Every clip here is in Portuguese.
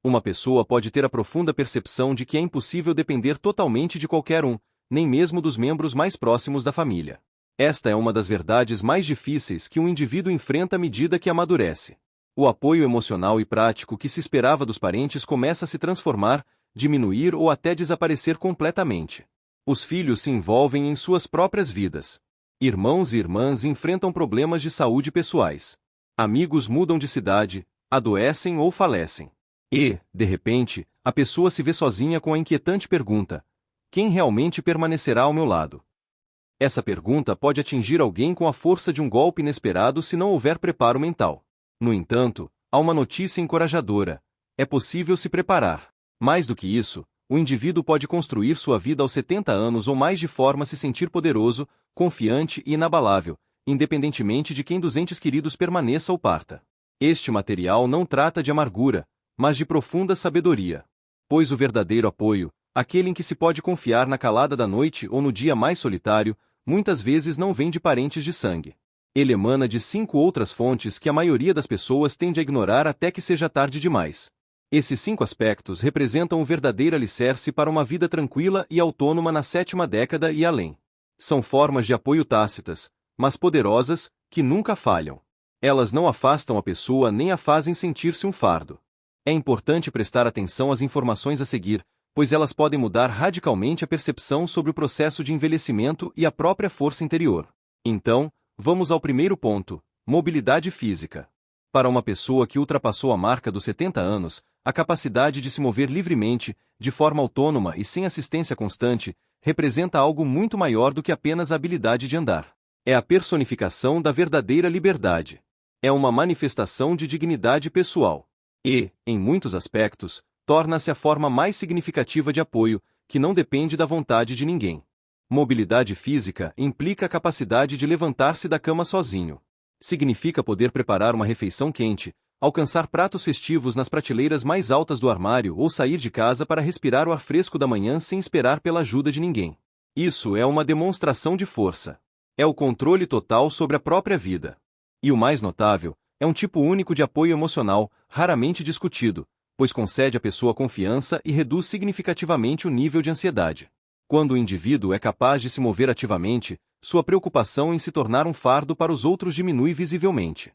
Uma pessoa pode ter a profunda percepção de que é impossível depender totalmente de qualquer um, nem mesmo dos membros mais próximos da família. Esta é uma das verdades mais difíceis que um indivíduo enfrenta à medida que amadurece. O apoio emocional e prático que se esperava dos parentes começa a se transformar, diminuir ou até desaparecer completamente. Os filhos se envolvem em suas próprias vidas. Irmãos e irmãs enfrentam problemas de saúde pessoais. Amigos mudam de cidade, adoecem ou falecem. E, de repente, a pessoa se vê sozinha com a inquietante pergunta: quem realmente permanecerá ao meu lado? Essa pergunta pode atingir alguém com a força de um golpe inesperado se não houver preparo mental. No entanto, há uma notícia encorajadora: é possível se preparar. Mais do que isso, o indivíduo pode construir sua vida aos 70 anos ou mais de forma a se sentir poderoso, confiante e inabalável, independentemente de quem dos entes queridos permaneça ou parta. Este material não trata de amargura, mas de profunda sabedoria. Pois o verdadeiro apoio, aquele em que se pode confiar na calada da noite ou no dia mais solitário, muitas vezes não vem de parentes de sangue. Ele emana de 5 outras fontes que a maioria das pessoas tende a ignorar até que seja tarde demais. Esses 5 aspectos representam o verdadeiro alicerce para uma vida tranquila e autônoma na 7ª década e além. São formas de apoio tácitas, mas poderosas, que nunca falham. Elas não afastam a pessoa nem a fazem sentir-se um fardo. É importante prestar atenção às informações a seguir, pois elas podem mudar radicalmente a percepção sobre o processo de envelhecimento e a própria força interior. Então, vamos ao primeiro ponto: mobilidade física. Para uma pessoa que ultrapassou a marca dos 70 anos, a capacidade de se mover livremente, de forma autônoma e sem assistência constante, representa algo muito maior do que apenas a habilidade de andar. É a personificação da verdadeira liberdade. É uma manifestação de dignidade pessoal. E, em muitos aspectos, torna-se a forma mais significativa de apoio, que não depende da vontade de ninguém. Mobilidade física implica a capacidade de levantar-se da cama sozinho. Significa poder preparar uma refeição quente, alcançar pratos festivos nas prateleiras mais altas do armário ou sair de casa para respirar o ar fresco da manhã sem esperar pela ajuda de ninguém. Isso é uma demonstração de força. É o controle total sobre a própria vida. E o mais notável, é um tipo único de apoio emocional, raramente discutido, pois concede à pessoa confiança e reduz significativamente o nível de ansiedade. Quando o indivíduo é capaz de se mover ativamente, sua preocupação em se tornar um fardo para os outros diminui visivelmente.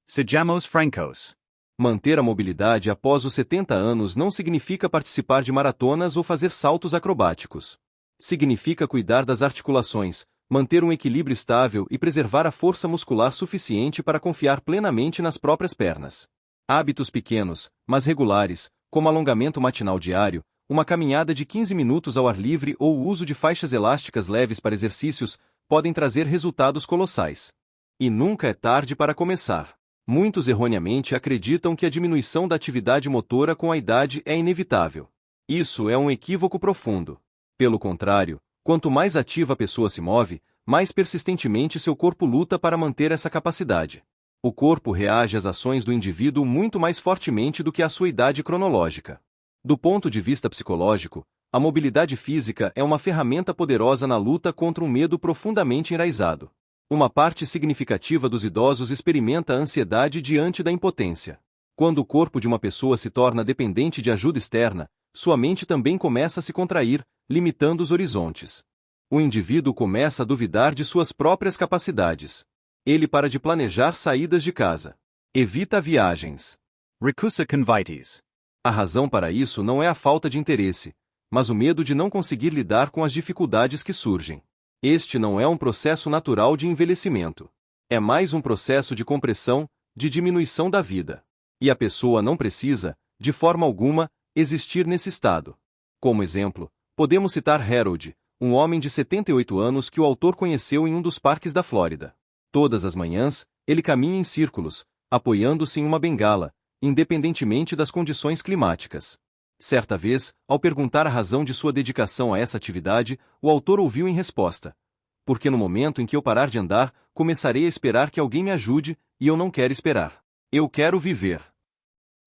Sejamos francos. Manter a mobilidade após os 70 anos não significa participar de maratonas ou fazer saltos acrobáticos. Significa cuidar das articulações, manter um equilíbrio estável e preservar a força muscular suficiente para confiar plenamente nas próprias pernas. Hábitos pequenos, mas regulares, como alongamento matinal diário, uma caminhada de 15 minutos ao ar livre ou o uso de faixas elásticas leves para exercícios, podem trazer resultados colossais. E nunca é tarde para começar. Muitos erroneamente acreditam que a diminuição da atividade motora com a idade é inevitável. Isso é um equívoco profundo. Pelo contrário, quanto mais ativa a pessoa se move, mais persistentemente seu corpo luta para manter essa capacidade. O corpo reage às ações do indivíduo muito mais fortemente do que à sua idade cronológica. Do ponto de vista psicológico, a mobilidade física é uma ferramenta poderosa na luta contra um medo profundamente enraizado. Uma parte significativa dos idosos experimenta a ansiedade diante da impotência. Quando o corpo de uma pessoa se torna dependente de ajuda externa, sua mente também começa a se contrair, limitando os horizontes. O indivíduo começa a duvidar de suas próprias capacidades. Ele para de planejar saídas de casa. Evita viagens. Recusa convites. A razão para isso não é a falta de interesse, mas o medo de não conseguir lidar com as dificuldades que surgem. Este não é um processo natural de envelhecimento. É mais um processo de compressão, de diminuição da vida. E a pessoa não precisa, de forma alguma, existir nesse estado. Como exemplo, podemos citar Harold, um homem de 78 anos que o autor conheceu em um dos parques da Flórida. Todas as manhãs, ele caminha em círculos, apoiando-se em uma bengala, independentemente das condições climáticas. Certa vez, ao perguntar a razão de sua dedicação a essa atividade, o autor ouviu em resposta: porque no momento em que eu parar de andar, começarei a esperar que alguém me ajude, e eu não quero esperar. Eu quero viver.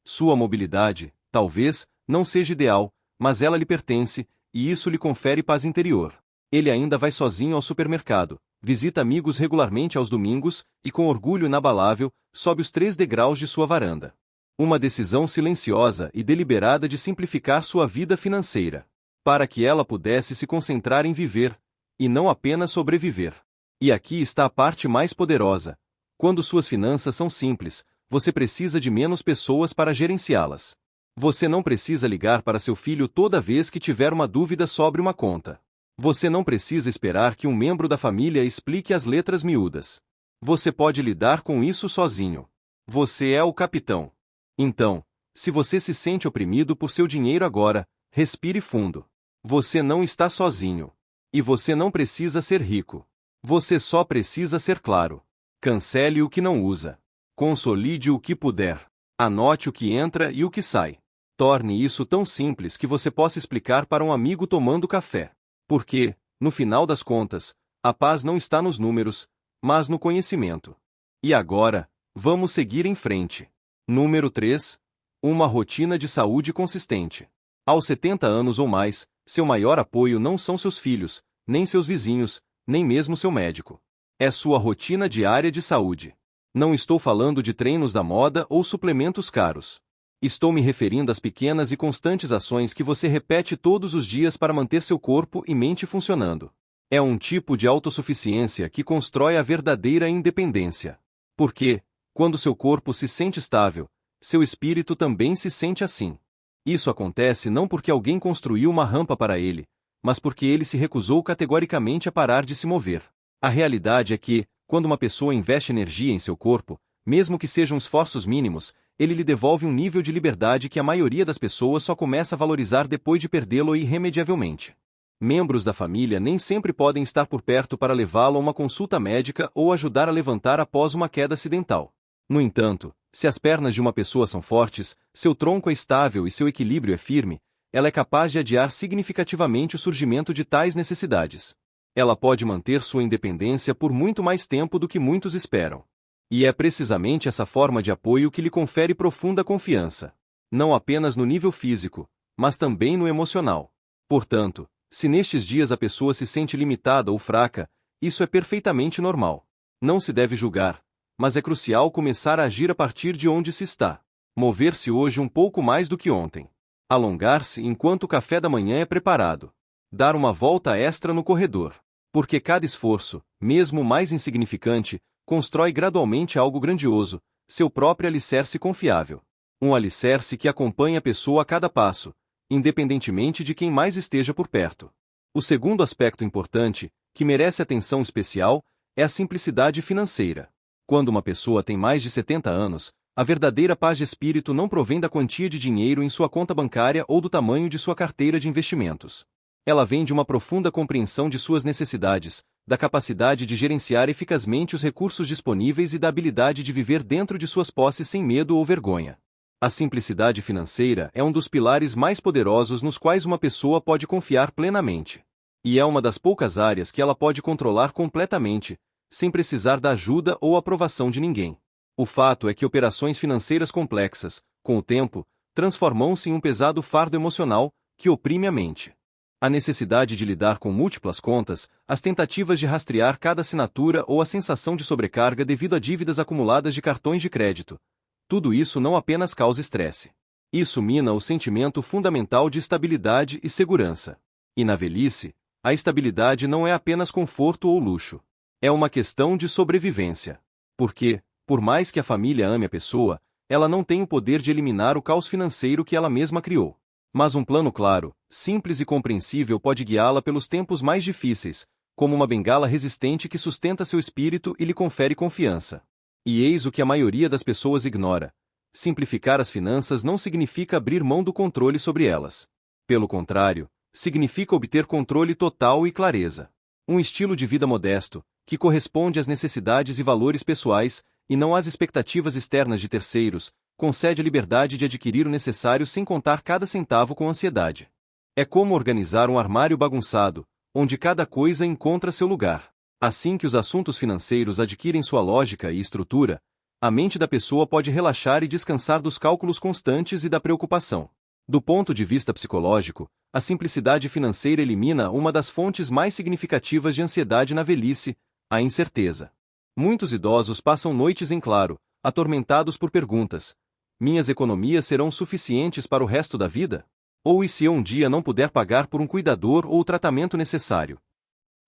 Sua mobilidade, talvez, não seja ideal, mas ela lhe pertence, e isso lhe confere paz interior. Ele ainda vai sozinho ao supermercado, visita amigos regularmente aos domingos, e com orgulho inabalável, sobe os 3 degraus de sua varanda. Uma decisão silenciosa e deliberada de simplificar sua vida financeira, para que ela pudesse se concentrar em viver, e não apenas sobreviver. E aqui está a parte mais poderosa. Quando suas finanças são simples, você precisa de menos pessoas para gerenciá-las. Você não precisa ligar para seu filho toda vez que tiver uma dúvida sobre uma conta. Você não precisa esperar que um membro da família explique as letras miúdas. Você pode lidar com isso sozinho. Você é o capitão. Então, se você se sente oprimido por seu dinheiro agora, respire fundo. Você não está sozinho. E você não precisa ser rico. Você só precisa ser claro. Cancele o que não usa. Consolide o que puder. Anote o que entra e o que sai. Torne isso tão simples que você possa explicar para um amigo tomando café. Porque, no final das contas, a paz não está nos números, mas no conhecimento. E agora, vamos seguir em frente. Número 3. Uma rotina de saúde consistente. Aos 70 anos ou mais, seu maior apoio não são seus filhos, nem seus vizinhos, nem mesmo seu médico. É sua rotina diária de saúde. Não estou falando de treinos da moda ou suplementos caros. Estou me referindo às pequenas e constantes ações que você repete todos os dias para manter seu corpo e mente funcionando. É um tipo de autossuficiência que constrói a verdadeira independência. Porque, quando seu corpo se sente estável, seu espírito também se sente assim. Isso acontece não porque alguém construiu uma rampa para ele, mas porque ele se recusou categoricamente a parar de se mover. A realidade é que, quando uma pessoa investe energia em seu corpo, mesmo que sejam esforços mínimos, ele lhe devolve um nível de liberdade que a maioria das pessoas só começa a valorizar depois de perdê-lo irremediavelmente. Membros da família nem sempre podem estar por perto para levá-lo a uma consulta médica ou ajudar a levantar após uma queda acidental. No entanto, se as pernas de uma pessoa são fortes, seu tronco é estável e seu equilíbrio é firme, ela é capaz de adiar significativamente o surgimento de tais necessidades. Ela pode manter sua independência por muito mais tempo do que muitos esperam. E é precisamente essa forma de apoio que lhe confere profunda confiança. Não apenas no nível físico, mas também no emocional. Portanto, se nestes dias a pessoa se sente limitada ou fraca, isso é perfeitamente normal. Não se deve julgar, mas é crucial começar a agir a partir de onde se está. Mover-se hoje um pouco mais do que ontem. Alongar-se enquanto o café da manhã é preparado. Dar uma volta extra no corredor. Porque cada esforço, mesmo o mais insignificante, constrói gradualmente algo grandioso, seu próprio alicerce confiável. Um alicerce que acompanha a pessoa a cada passo, independentemente de quem mais esteja por perto. O segundo aspecto importante, que merece atenção especial, é a simplicidade financeira. Quando uma pessoa tem mais de 70 anos, a verdadeira paz de espírito não provém da quantia de dinheiro em sua conta bancária ou do tamanho de sua carteira de investimentos. Ela vem de uma profunda compreensão de suas necessidades, da capacidade de gerenciar eficazmente os recursos disponíveis e da habilidade de viver dentro de suas posses sem medo ou vergonha. A simplicidade financeira é um dos pilares mais poderosos nos quais uma pessoa pode confiar plenamente. E é uma das poucas áreas que ela pode controlar completamente, sem precisar da ajuda ou aprovação de ninguém. O fato é que operações financeiras complexas, com o tempo, transformam-se em um pesado fardo emocional que oprime a mente. A necessidade de lidar com múltiplas contas, as tentativas de rastrear cada assinatura ou a sensação de sobrecarga devido a dívidas acumuladas de cartões de crédito. Tudo isso não apenas causa estresse. Isso mina o sentimento fundamental de estabilidade e segurança. E na velhice, a estabilidade não é apenas conforto ou luxo. É uma questão de sobrevivência. Porque, por mais que a família ame a pessoa, ela não tem o poder de eliminar o caos financeiro que ela mesma criou. Mas um plano claro, simples e compreensível pode guiá-la pelos tempos mais difíceis, como uma bengala resistente que sustenta seu espírito e lhe confere confiança. E eis o que a maioria das pessoas ignora. Simplificar as finanças não significa abrir mão do controle sobre elas. Pelo contrário, significa obter controle total e clareza. Um estilo de vida modesto, que corresponde às necessidades e valores pessoais, e não às expectativas externas de terceiros, concede a liberdade de adquirir o necessário sem contar cada centavo com ansiedade. É como organizar um armário bagunçado, onde cada coisa encontra seu lugar. Assim que os assuntos financeiros adquirem sua lógica e estrutura, a mente da pessoa pode relaxar e descansar dos cálculos constantes e da preocupação. Do ponto de vista psicológico, a simplicidade financeira elimina uma das fontes mais significativas de ansiedade na velhice, a incerteza. Muitos idosos passam noites em claro, atormentados por perguntas: Minhas economias serão suficientes para o resto da vida? Ou e se eu um dia não puder pagar por um cuidador ou o tratamento necessário?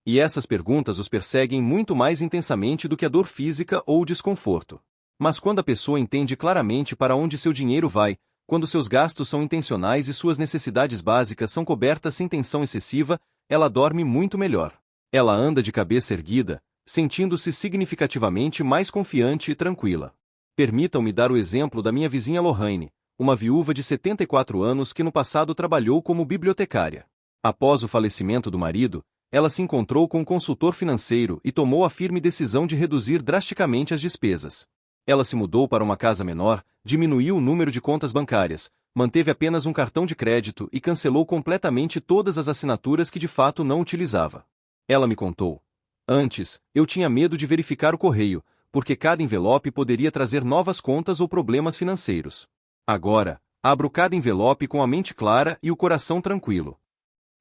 E essas perguntas os perseguem muito mais intensamente do que a dor física ou o desconforto. Mas quando a pessoa entende claramente para onde seu dinheiro vai, quando seus gastos são intencionais e suas necessidades básicas são cobertas sem tensão excessiva, ela dorme muito melhor. Ela anda de cabeça erguida, sentindo-se significativamente mais confiante e tranquila. Permitam-me dar o exemplo da minha vizinha Lorraine, uma viúva de 74 anos que no passado trabalhou como bibliotecária. Após o falecimento do marido, ela se encontrou com um consultor financeiro e tomou a firme decisão de reduzir drasticamente as despesas. Ela se mudou para uma casa menor, diminuiu o número de contas bancárias, manteve apenas um cartão de crédito e cancelou completamente todas as assinaturas que de fato não utilizava. Ela me contou: antes, eu tinha medo de verificar o correio, porque cada envelope poderia trazer novas contas ou problemas financeiros. Agora, abro cada envelope com a mente clara e o coração tranquilo.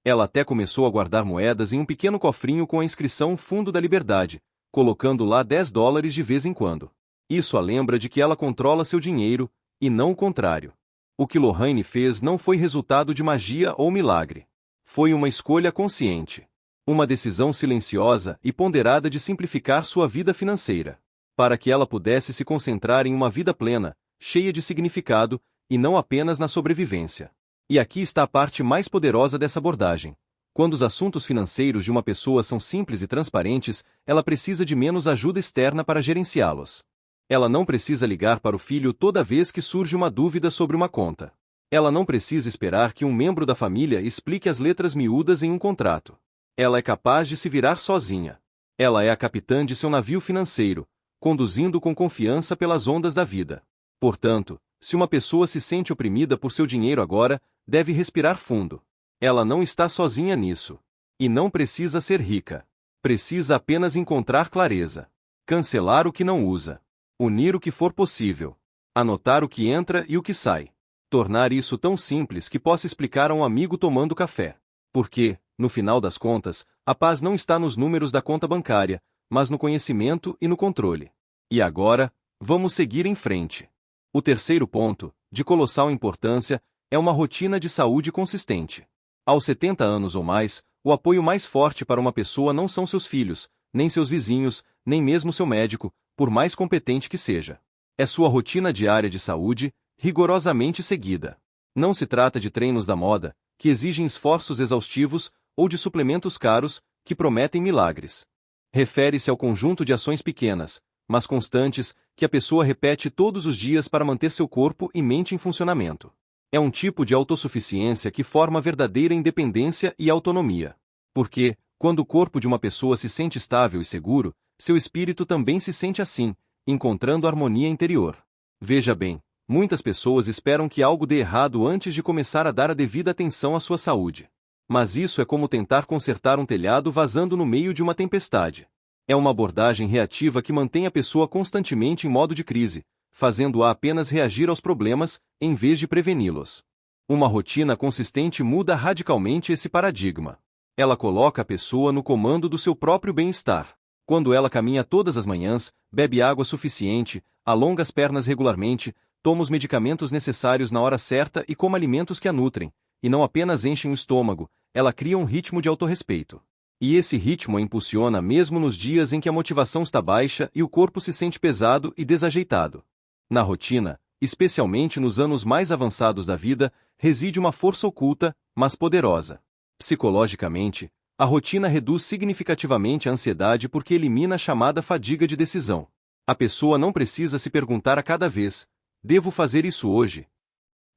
Ela até começou a guardar moedas em um pequeno cofrinho com a inscrição Fundo da Liberdade, colocando lá $10 de vez em quando. Isso a lembra de que ela controla seu dinheiro, e não o contrário. O que Lorraine fez não foi resultado de magia ou milagre. Foi uma escolha consciente. Uma decisão silenciosa e ponderada de simplificar sua vida financeira, para que ela pudesse se concentrar em uma vida plena, cheia de significado, e não apenas na sobrevivência. E aqui está a parte mais poderosa dessa abordagem. Quando os assuntos financeiros de uma pessoa são simples e transparentes, ela precisa de menos ajuda externa para gerenciá-los. Ela não precisa ligar para o filho toda vez que surge uma dúvida sobre uma conta. Ela não precisa esperar que um membro da família explique as letras miúdas em um contrato. Ela é capaz de se virar sozinha. Ela é a capitã de seu navio financeiro, conduzindo com confiança pelas ondas da vida. Portanto, se uma pessoa se sente oprimida por seu dinheiro agora, deve respirar fundo. Ela não está sozinha nisso. E não precisa ser rica. Precisa apenas encontrar clareza. Cancelar o que não usa. Unir o que for possível. Anotar o que entra e o que sai. Tornar isso tão simples que possa explicar a um amigo tomando café. Porque, no final das contas, a paz não está nos números da conta bancária, mas no conhecimento e no controle. E agora, vamos seguir em frente. O terceiro ponto, de colossal importância, é uma rotina de saúde consistente. Aos 70 anos ou mais, o apoio mais forte para uma pessoa não são seus filhos, nem seus vizinhos, nem mesmo seu médico, por mais competente que seja. É sua rotina diária de saúde, rigorosamente seguida. Não se trata de treinos da moda, que exigem esforços exaustivos, ou de suplementos caros, que prometem milagres. Refere-se ao conjunto de ações pequenas, mas constantes, que a pessoa repete todos os dias para manter seu corpo e mente em funcionamento. É um tipo de autossuficiência que forma verdadeira independência e autonomia. Porque, quando o corpo de uma pessoa se sente estável e seguro, seu espírito também se sente assim, encontrando harmonia interior. Veja bem, muitas pessoas esperam que algo dê errado antes de começar a dar a devida atenção à sua saúde. Mas isso é como tentar consertar um telhado vazando no meio de uma tempestade. É uma abordagem reativa que mantém a pessoa constantemente em modo de crise, fazendo-a apenas reagir aos problemas, em vez de preveni-los. Uma rotina consistente muda radicalmente esse paradigma. Ela coloca a pessoa no comando do seu próprio bem-estar. Quando ela caminha todas as manhãs, bebe água suficiente, alonga as pernas regularmente, toma os medicamentos necessários na hora certa e come alimentos que a nutrem, e não apenas enchem o estômago, ela cria um ritmo de autorrespeito. E esse ritmo a impulsiona mesmo nos dias em que a motivação está baixa e o corpo se sente pesado e desajeitado. Na rotina, especialmente nos anos mais avançados da vida, reside uma força oculta, mas poderosa. Psicologicamente, a rotina reduz significativamente a ansiedade porque elimina a chamada fadiga de decisão. A pessoa não precisa se perguntar a cada vez: devo fazer isso hoje?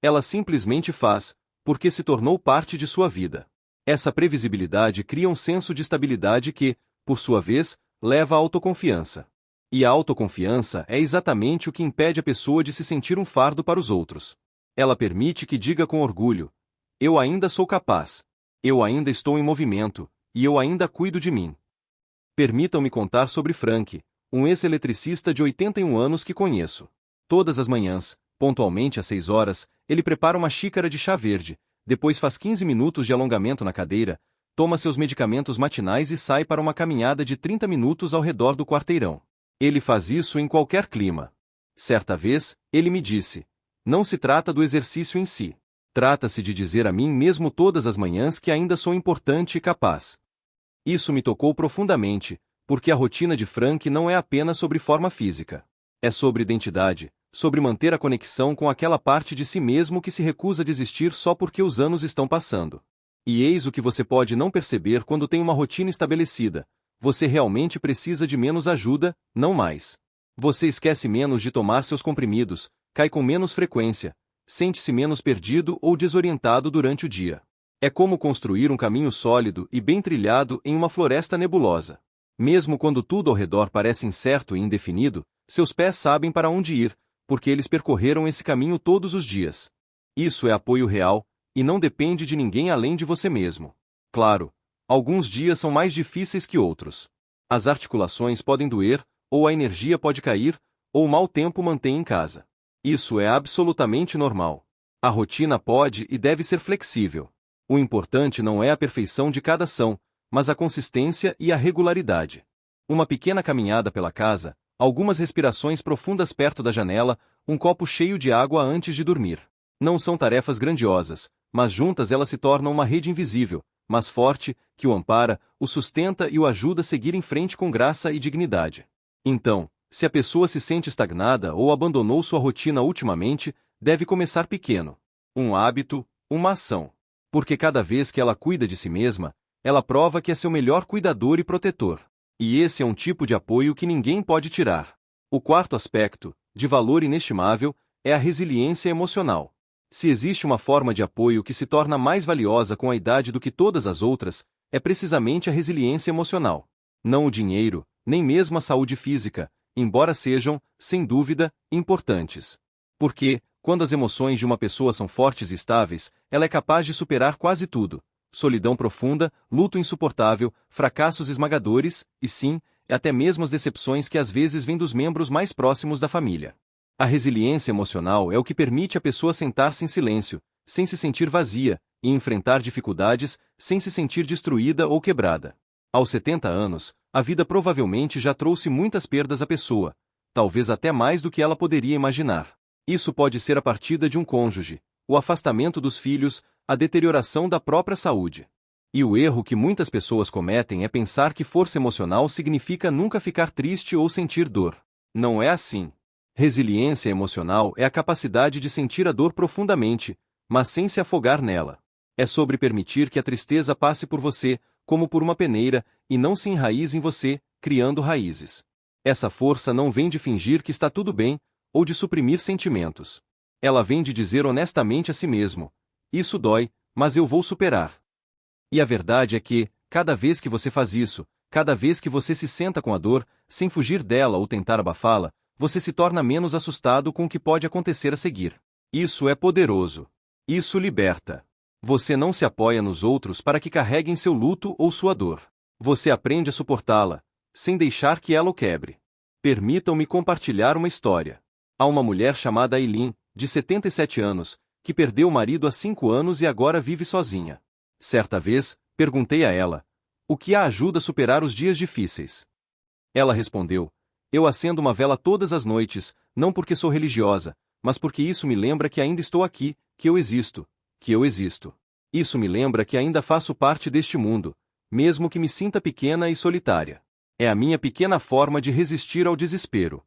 Ela simplesmente faz, porque se tornou parte de sua vida. Essa previsibilidade cria um senso de estabilidade que, por sua vez, leva à autoconfiança. E a autoconfiança é exatamente o que impede a pessoa de se sentir um fardo para os outros. Ela permite que diga com orgulho: eu ainda sou capaz. Eu ainda estou em movimento, e eu ainda cuido de mim. Permitam-me contar sobre Frank, um ex-eletricista de 81 anos que conheço. Todas as manhãs, pontualmente às 6 horas, ele prepara uma xícara de chá verde, depois faz 15 minutos de alongamento na cadeira, toma seus medicamentos matinais e sai para uma caminhada de 30 minutos ao redor do quarteirão. Ele faz isso em qualquer clima. Certa vez, ele me disse: Não se trata do exercício em si. Trata-se de dizer a mim mesmo todas as manhãs que ainda sou importante e capaz. Isso me tocou profundamente, porque a rotina de Frank não é apenas sobre forma física. É sobre identidade, sobre manter a conexão com aquela parte de si mesmo que se recusa a desistir só porque os anos estão passando. E eis o que você pode não perceber quando tem uma rotina estabelecida. Você realmente precisa de menos ajuda, não mais. Você esquece menos de tomar seus comprimidos, cai com menos frequência, sente-se menos perdido ou desorientado durante o dia. É como construir um caminho sólido e bem trilhado em uma floresta nebulosa. Mesmo quando tudo ao redor parece incerto e indefinido, seus pés sabem para onde ir, porque eles percorreram esse caminho todos os dias. Isso é apoio real, e não depende de ninguém além de você mesmo. Claro, alguns dias são mais difíceis que outros. As articulações podem doer, ou a energia pode cair, ou o mau tempo mantém em casa. Isso é absolutamente normal. A rotina pode e deve ser flexível. O importante não é a perfeição de cada ação, mas a consistência e a regularidade. Uma pequena caminhada pela casa, algumas respirações profundas perto da janela, um copo cheio de água antes de dormir. Não são tarefas grandiosas, mas juntas elas se tornam uma rede invisível, mas forte, que o ampara, o sustenta e o ajuda a seguir em frente com graça e dignidade. Então, se a pessoa se sente estagnada ou abandonou sua rotina ultimamente, deve começar pequeno. Um hábito, uma ação. Porque cada vez que ela cuida de si mesma, ela prova que é seu melhor cuidador e protetor. E esse é um tipo de apoio que ninguém pode tirar. O quarto aspecto, de valor inestimável, é a resiliência emocional. Se existe uma forma de apoio que se torna mais valiosa com a idade do que todas as outras, é precisamente a resiliência emocional. Não o dinheiro, nem mesmo a saúde física, embora sejam, sem dúvida, importantes. Porque, quando as emoções de uma pessoa são fortes e estáveis, ela é capaz de superar quase tudo. Solidão profunda, luto insuportável, fracassos esmagadores, e sim, até mesmo as decepções que às vezes vêm dos membros mais próximos da família. A resiliência emocional é o que permite a pessoa sentar-se em silêncio, sem se sentir vazia, e enfrentar dificuldades, sem se sentir destruída ou quebrada. Aos 70 anos, a vida provavelmente já trouxe muitas perdas à pessoa, talvez até mais do que ela poderia imaginar. Isso pode ser a partida de um cônjuge, o afastamento dos filhos, a deterioração da própria saúde. E o erro que muitas pessoas cometem é pensar que força emocional significa nunca ficar triste ou sentir dor. Não é assim. Resiliência emocional é a capacidade de sentir a dor profundamente, mas sem se afogar nela. É sobre permitir que a tristeza passe por você, como por uma peneira, e não se enraize em você, criando raízes. Essa força não vem de fingir que está tudo bem, ou de suprimir sentimentos. Ela vem de dizer honestamente a si mesmo: isso dói, mas eu vou superar. E a verdade é que, cada vez que você faz isso, cada vez que você se senta com a dor, sem fugir dela ou tentar abafá-la, você se torna menos assustado com o que pode acontecer a seguir. Isso é poderoso. Isso liberta. Você não se apoia nos outros para que carreguem seu luto ou sua dor. Você aprende a suportá-la, sem deixar que ela o quebre. Permitam-me compartilhar uma história. Há uma mulher chamada Aileen, de 77 anos, que perdeu o marido há 5 anos e agora vive sozinha. Certa vez, perguntei a ela: o que a ajuda a superar os dias difíceis? Ela respondeu: eu acendo uma vela todas as noites, não porque sou religiosa, mas porque isso me lembra que ainda estou aqui, que eu existo. Isso me lembra que ainda faço parte deste mundo, mesmo que me sinta pequena e solitária. É a minha pequena forma de resistir ao desespero.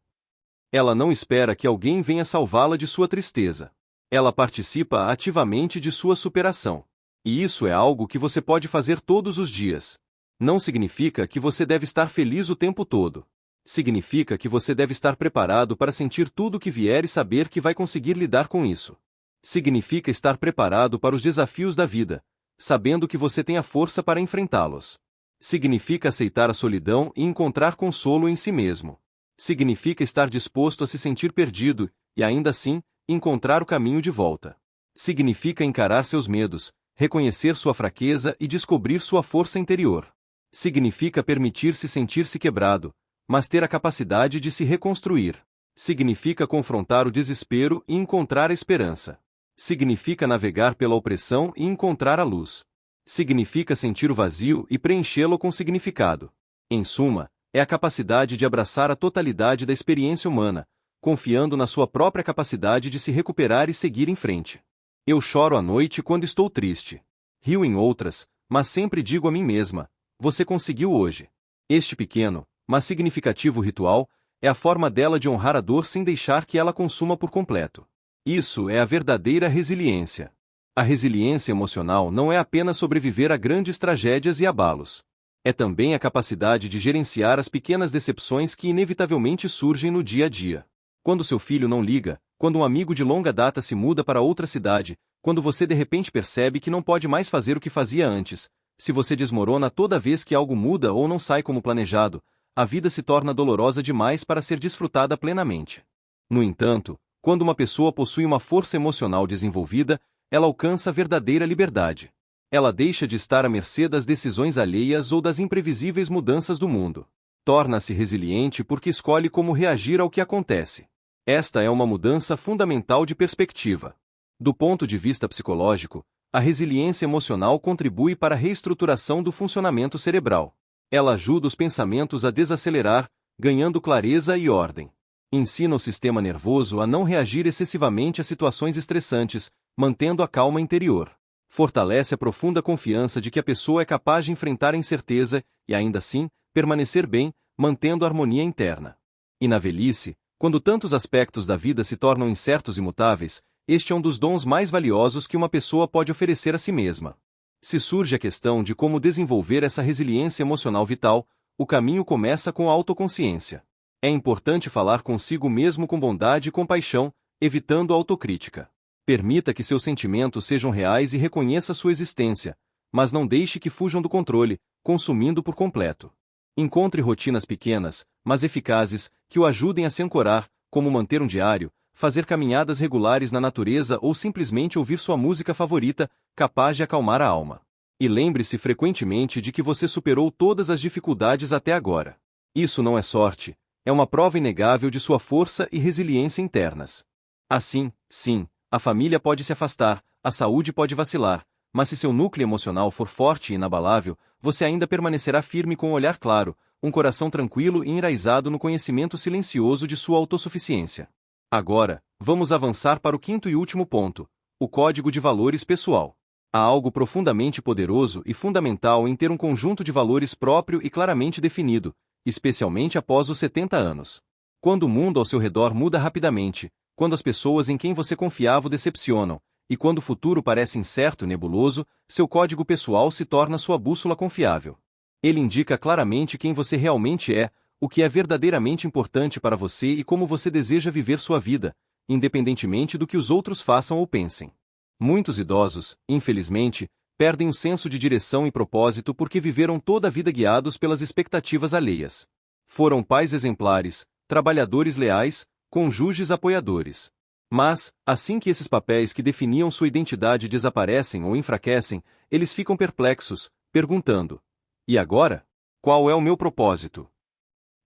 Ela não espera que alguém venha salvá-la de sua tristeza. Ela participa ativamente de sua superação. E isso é algo que você pode fazer todos os dias. Não significa que você deve estar feliz o tempo todo. Significa que você deve estar preparado para sentir tudo o que vier e saber que vai conseguir lidar com isso. Significa estar preparado para os desafios da vida, sabendo que você tem a força para enfrentá-los. Significa aceitar a solidão e encontrar consolo em si mesmo. Significa estar disposto a se sentir perdido, e ainda assim, encontrar o caminho de volta. Significa encarar seus medos, reconhecer sua fraqueza e descobrir sua força interior. Significa permitir-se sentir-se quebrado, mas ter a capacidade de se reconstruir. Significa confrontar o desespero e encontrar a esperança. Significa navegar pela opressão e encontrar a luz. Significa sentir o vazio e preenchê-lo com significado. Em suma, é a capacidade de abraçar a totalidade da experiência humana, confiando na sua própria capacidade de se recuperar e seguir em frente. Eu choro à noite quando estou triste. Rio em outras, mas sempre digo a mim mesma: você conseguiu hoje. Este pequeno, mas significativo ritual é a forma dela de honrar a dor sem deixar que ela consuma por completo. Isso é a verdadeira resiliência. A resiliência emocional não é apenas sobreviver a grandes tragédias e abalos. É também a capacidade de gerenciar as pequenas decepções que inevitavelmente surgem no dia a dia. Quando seu filho não liga, quando um amigo de longa data se muda para outra cidade, quando você de repente percebe que não pode mais fazer o que fazia antes, se você desmorona toda vez que algo muda ou não sai como planejado, a vida se torna dolorosa demais para ser desfrutada plenamente. No entanto, quando uma pessoa possui uma força emocional desenvolvida, ela alcança a verdadeira liberdade. Ela deixa de estar à mercê das decisões alheias ou das imprevisíveis mudanças do mundo. Torna-se resiliente porque escolhe como reagir ao que acontece. Esta é uma mudança fundamental de perspectiva. Do ponto de vista psicológico, a resiliência emocional contribui para a reestruturação do funcionamento cerebral. Ela ajuda os pensamentos a desacelerar, ganhando clareza e ordem. Ensina o sistema nervoso a não reagir excessivamente a situações estressantes, mantendo a calma interior. Fortalece a profunda confiança de que a pessoa é capaz de enfrentar a incerteza e, ainda assim, permanecer bem, mantendo a harmonia interna. E na velhice, quando tantos aspectos da vida se tornam incertos e mutáveis, este é um dos dons mais valiosos que uma pessoa pode oferecer a si mesma. Se surge a questão de como desenvolver essa resiliência emocional vital, o caminho começa com a autoconsciência. É importante falar consigo mesmo com bondade e compaixão, evitando a autocrítica. Permita que seus sentimentos sejam reais e reconheça sua existência, mas não deixe que fujam do controle, consumindo por completo. Encontre rotinas pequenas, mas eficazes, que o ajudem a se ancorar, como manter um diário, fazer caminhadas regulares na natureza ou simplesmente ouvir sua música favorita, capaz de acalmar a alma. E lembre-se frequentemente de que você superou todas as dificuldades até agora. Isso não é sorte, é uma prova inegável de sua força e resiliência internas. Assim, sim, a família pode se afastar, a saúde pode vacilar, mas se seu núcleo emocional for forte e inabalável, você ainda permanecerá firme com um olhar claro, um coração tranquilo e enraizado no conhecimento silencioso de sua autossuficiência. Agora, vamos avançar para o quinto e último ponto: o código de valores pessoal. Há algo profundamente poderoso e fundamental em ter um conjunto de valores próprio e claramente definido, especialmente após os 70 anos. Quando o mundo ao seu redor muda rapidamente, quando as pessoas em quem você confiava o decepcionam, e quando o futuro parece incerto e nebuloso, seu código pessoal se torna sua bússola confiável. Ele indica claramente quem você realmente é, o que é verdadeiramente importante para você e como você deseja viver sua vida, independentemente do que os outros façam ou pensem. Muitos idosos, infelizmente, perdem o senso de direção e propósito porque viveram toda a vida guiados pelas expectativas alheias. Foram pais exemplares, trabalhadores leais, cônjuges apoiadores. Mas, assim que esses papéis que definiam sua identidade desaparecem ou enfraquecem, eles ficam perplexos, perguntando: e agora? Qual é o meu propósito?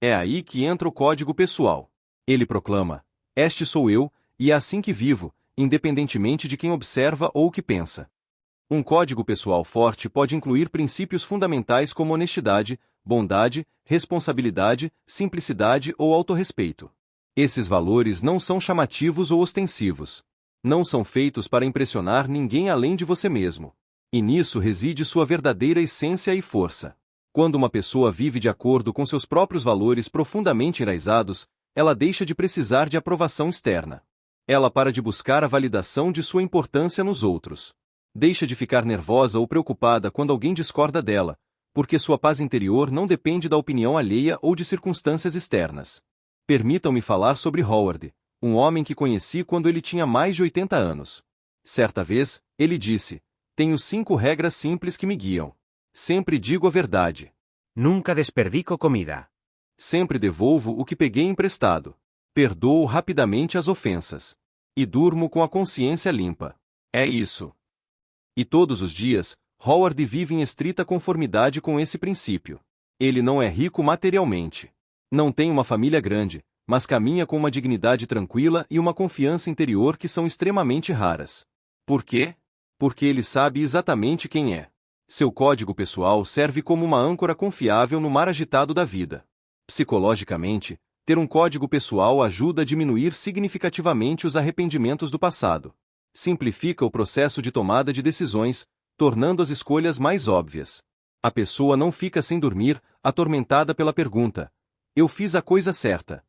É aí que entra o código pessoal. Ele proclama: este sou eu, e é assim que vivo, independentemente de quem observa ou o que pensa. Um código pessoal forte pode incluir princípios fundamentais como honestidade, bondade, responsabilidade, simplicidade ou autorrespeito. Esses valores não são chamativos ou ostensivos. Não são feitos para impressionar ninguém além de você mesmo. E nisso reside sua verdadeira essência e força. Quando uma pessoa vive de acordo com seus próprios valores profundamente enraizados, ela deixa de precisar de aprovação externa. Ela para de buscar a validação de sua importância nos outros. Deixa de ficar nervosa ou preocupada quando alguém discorda dela, porque sua paz interior não depende da opinião alheia ou de circunstâncias externas. Permitam-me falar sobre Howard, um homem que conheci quando ele tinha mais de 80 anos. Certa vez, ele disse: tenho 5 regras simples que me guiam. Sempre digo a verdade. Nunca desperdico comida. Sempre devolvo o que peguei emprestado. Perdoo rapidamente as ofensas. E durmo com a consciência limpa. É isso. E todos os dias, Howard vive em estrita conformidade com esse princípio. Ele não é rico materialmente. Não tem uma família grande, mas caminha com uma dignidade tranquila e uma confiança interior que são extremamente raras. Por quê? Porque ele sabe exatamente quem é. Seu código pessoal serve como uma âncora confiável no mar agitado da vida. Psicologicamente, Ter um código pessoal ajuda a diminuir significativamente os arrependimentos do passado. Simplifica o processo de tomada de decisões, tornando as escolhas mais óbvias. A pessoa não fica sem dormir, atormentada pela pergunta: eu fiz a coisa certa?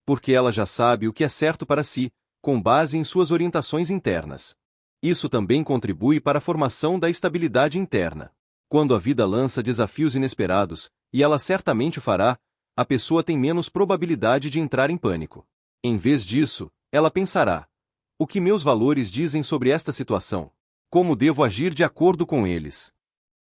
Porque ela já sabe o que é certo para si, com base em suas orientações internas. Isso também contribui para a formação da estabilidade interna. Quando a vida lança desafios inesperados, e ela certamente o fará, a pessoa tem menos probabilidade de entrar em pânico. Em vez disso, ela pensará: o que meus valores dizem sobre esta situação? Como devo agir de acordo com eles?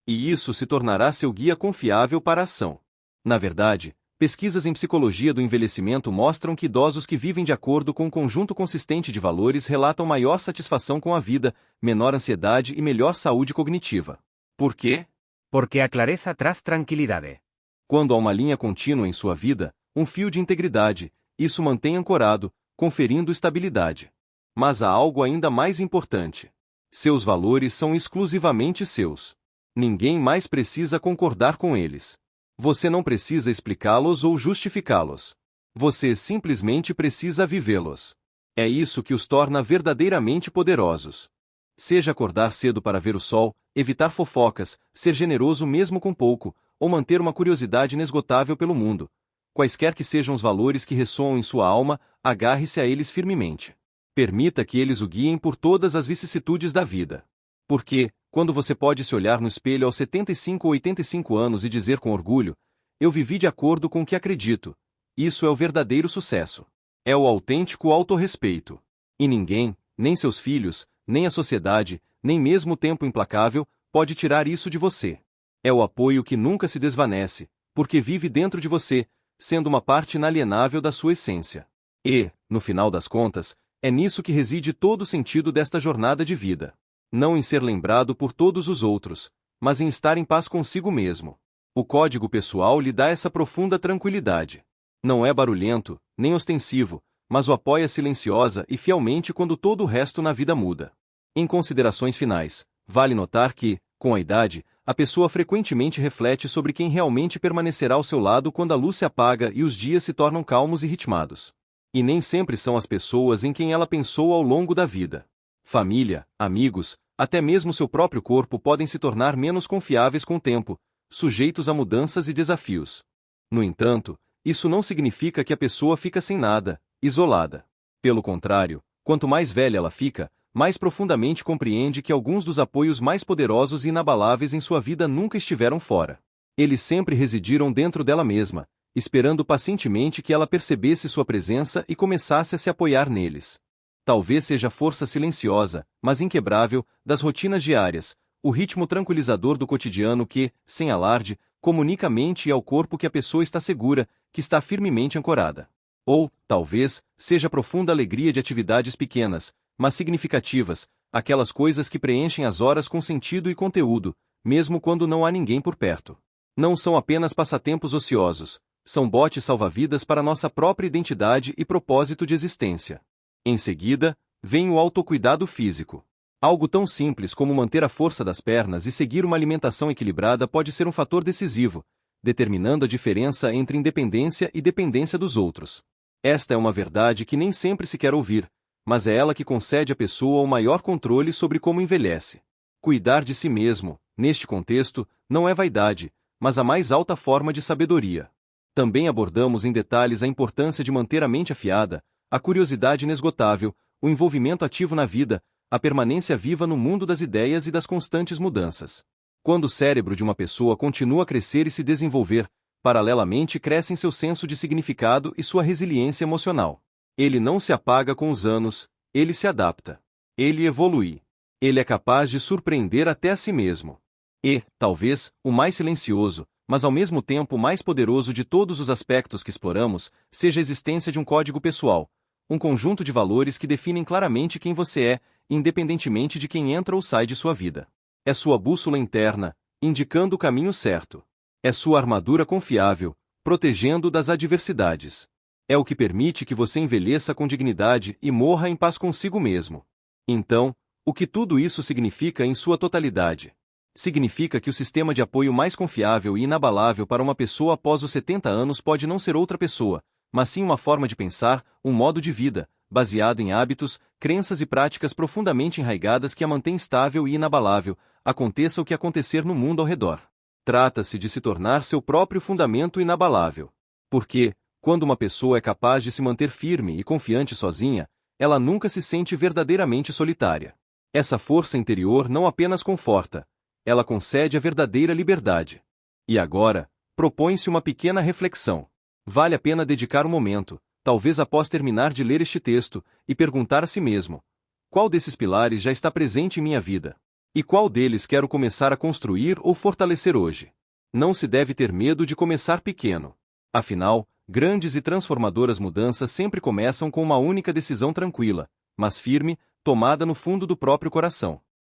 E isso se tornará seu guia confiável para a ação. Na verdade, pesquisas em psicologia do envelhecimento mostram que idosos que vivem de acordo com um conjunto consistente de valores relatam maior satisfação com a vida, menor ansiedade e melhor saúde cognitiva. Por quê? Porque a clareza traz tranquilidade. Quando há uma linha contínua em sua vida, um fio de integridade, isso mantém ancorado, conferindo estabilidade. Mas há algo ainda mais importante. Seus valores são exclusivamente seus. Ninguém mais precisa concordar com eles. Você não precisa explicá-los ou justificá-los. Você simplesmente precisa vivê-los. É isso que os torna verdadeiramente poderosos. Seja acordar cedo para ver o sol, evitar fofocas, ser generoso mesmo com pouco, ou manter uma curiosidade inesgotável pelo mundo. Quaisquer que sejam os valores que ressoam em sua alma, agarre-se a eles firmemente. Permita que eles o guiem por todas as vicissitudes da vida. Porque, quando você pode se olhar no espelho aos 75 ou 85 anos e dizer com orgulho: eu vivi de acordo com o que acredito, isso é o verdadeiro sucesso. É o autêntico autorrespeito. E ninguém, nem seus filhos, nem a sociedade, nem mesmo o tempo implacável, pode tirar isso de você. É o apoio que nunca se desvanece, porque vive dentro de você, sendo uma parte inalienável da sua essência. E, no final das contas, é nisso que reside todo o sentido desta jornada de vida. Não em ser lembrado por todos os outros, mas em estar em paz consigo mesmo. O código pessoal lhe dá essa profunda tranquilidade. Não é barulhento, nem ostensivo, mas o apoia silenciosa e fielmente quando todo o resto na vida muda. Em considerações finais, vale notar que, com a idade, a pessoa frequentemente reflete sobre quem realmente permanecerá ao seu lado quando a luz se apaga e os dias se tornam calmos e ritmados. E nem sempre são as pessoas em quem ela pensou ao longo da vida. Família, amigos, até mesmo seu próprio corpo podem se tornar menos confiáveis com o tempo, sujeitos a mudanças e desafios. No entanto, isso não significa que a pessoa fica sem nada, isolada. Pelo contrário, quanto mais velha ela fica, mais profundamente compreende que alguns dos apoios mais poderosos e inabaláveis em sua vida nunca estiveram fora. Eles sempre residiram dentro dela mesma, esperando pacientemente que ela percebesse sua presença e começasse a se apoiar neles. Talvez seja a força silenciosa, mas inquebrável, das rotinas diárias, o ritmo tranquilizador do cotidiano que, sem alarde, comunica à mente e ao corpo que a pessoa está segura, que está firmemente ancorada. Ou, talvez, seja a profunda alegria de atividades pequenas, mas significativas, aquelas coisas que preenchem as horas com sentido e conteúdo, mesmo quando não há ninguém por perto. Não são apenas passatempos ociosos, são botes salva-vidas para nossa própria identidade e propósito de existência. Em seguida, vem o autocuidado físico. Algo tão simples como manter a força das pernas e seguir uma alimentação equilibrada pode ser um fator decisivo, determinando a diferença entre independência e dependência dos outros. Esta é uma verdade que nem sempre se quer ouvir, mas é ela que concede à pessoa o maior controle sobre como envelhece. Cuidar de si mesmo, neste contexto, não é vaidade, mas a mais alta forma de sabedoria. Também abordamos em detalhes a importância de manter a mente afiada, a curiosidade inesgotável, o envolvimento ativo na vida, a permanência viva no mundo das ideias e das constantes mudanças. Quando o cérebro de uma pessoa continua a crescer e se desenvolver, paralelamente crescem seu senso de significado e sua resiliência emocional. Ele não se apaga com os anos, ele se adapta. Ele evolui. Ele é capaz de surpreender até a si mesmo. E, talvez, o mais silencioso, mas ao mesmo tempo mais poderoso de todos os aspectos que exploramos, seja a existência de um código pessoal, um conjunto de valores que definem claramente quem você é, independentemente de quem entra ou sai de sua vida. É sua bússola interna, indicando o caminho certo. É sua armadura confiável, protegendo das adversidades. É o que permite que você envelheça com dignidade e morra em paz consigo mesmo. Então, o que tudo isso significa em sua totalidade? Significa que o sistema de apoio mais confiável e inabalável para uma pessoa após os 70 anos pode não ser outra pessoa, mas sim uma forma de pensar, um modo de vida, baseado em hábitos, crenças e práticas profundamente enraigadas que a mantém estável e inabalável, aconteça o que acontecer no mundo ao redor. Trata-se de se tornar seu próprio fundamento inabalável. Porque, quando uma pessoa é capaz de se manter firme e confiante sozinha, ela nunca se sente verdadeiramente solitária. Essa força interior não apenas conforta, ela concede a verdadeira liberdade. E agora, propõe-se uma pequena reflexão. Vale a pena dedicar um momento, talvez após terminar de ler este texto, e perguntar a si mesmo: qual desses pilares já está presente em minha vida? E qual deles quero começar a construir ou fortalecer hoje? Não se deve ter medo de começar pequeno. Afinal, grandes e transformadoras mudanças sempre começam com uma única decisão tranquila, mas firme, tomada no fundo do próprio coração.